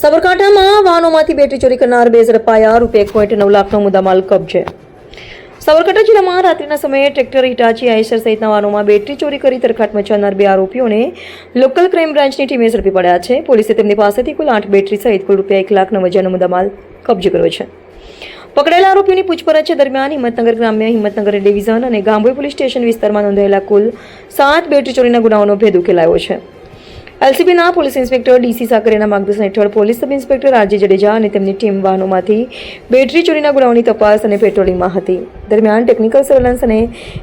સાબરકાંઠામાં વાહનોમાંથી બેટરી ચોરી કરનાર 2 ઝડપાયા. ₹1.9 લાખનો મુદ્દામાલ કબજે. સાબરકાંઠા જિલ્લામાં રાત્રિના સમયે ટ્રેક્ટર, હિટાચી, આઈશર સહિતના વાહનોમાં બેટરી ચોરી કરી તરખાટ મચાવનાર 2 આરોપીઓને લોકલ ક્રાઇમ બ્રાન્ચની ટીમે ઝડપી પડ્યા છે. પોલીસે તેમની પાસેથી કુલ 8 બેટરી સહિત કુલ ₹1,09,000નો મુદ્દામાલ કબજે કર્યો છે. પકડાયેલા આરોપીઓની પૂછપરછ દરમિયાન હિંમતનગર ગ્રામ્ય, હિંમતનગર ડિવિઝન અને ગાંભોઈ પોલીસ સ્ટેશન વિસ્તારમાં નોંધાયેલા કુલ 7 બેટરી ચોરીના ગુનાઓનો ભેદ ઉકેલાયો છે. એલસીબીના પોલીસ ઇન્સ્પેક્ટર ડીસી સાકરિયાના માર્ગદર્શન હેઠળ police sub inspector R G Jadeja અને તેમની ટીમ વાહનોમાંથી બેટરી ચોરીના ગુનાઓની તપાસ અને પેટ્રોલિંગમાં હતી. દરમિયાન ટેકનિકલ સર્વેલન્સ અને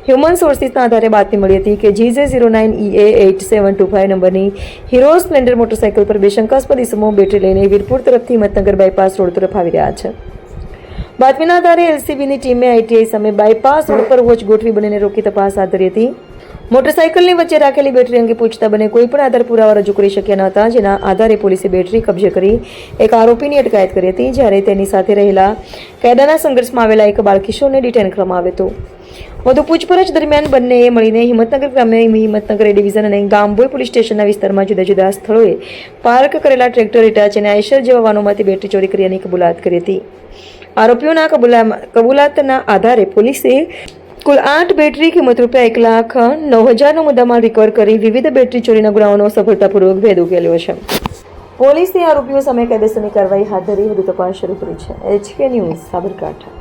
હ્યુમન સોર્સિસના આધારે બાતમી મળી હતી કે GJ09EA8725 નંબરની હીરો સ્પ્લેન્ડર મોટરસાઇકલ પર 2 શંકાસ્પદ ઇસમો બેટરી લઈને વીરપુર તરફથી હિંમતનગર બાયપાસ રોડ તરફ આવી રહ્યા છે. બાતમીના આધારે એલસીબીની ટીમે આઈટીઆઈ સામે બાયપાસ રોડ પર વોચ ગોઠવી બંનેને રોકી તપાસ હાથ ધરી હતી. મોટરસાઇકલની વચ્ચે રાખેલી બેટરી અંગે પૂછતા બંને કોઈપણ આધાર પુરાવા રજૂ કરી શક્યા ન હતા, જેના આધારે પોલીસે બેટરી કબજે કરી એક આરોપીની અટકાયત કરી હતી, જ્યારે તેની સાથે રહેલા કાયદાના સંઘર્ષમાં આવેલા એક બાળકિશોરને ડિટેન કરવામાં આવ્યો હતો. વધુ પૂછપરછ દરમિયાન બંનેએ મળીને હિંમતનગર ગ્રામ્ય, હિંમતનગર એ ડિવિઝન અને ગાંભોઈ પોલીસ સ્ટેશનના વિસ્તારમાં જુદા જુદા સ્થળોએ પાર્ક કરેલા ટ્રેક્ટર, હિટાચી અને આઈશર જેવા વાહનોમાંથી બેટરી ચોરી કર્યાની કબૂલાત કરી હતી. આરોપીઓના કબૂલાતના આધારે પોલીસે કુલ 8 બેટરી કિંમત ₹1,09,000નો મુદ્દામાલ રિકવર કરી વિવિધ બેટરી ચોરીના ગુનાઓનો સફળતાપૂર્વક ભેદ ઉકેલ્યો છે. પોલીસે આરોપીઓ સામે કાયદેસરની કાર્યવાહી હાથ ધરી વધુ તપાસ શરૂ કરી છે. HK news, Sabarkantha.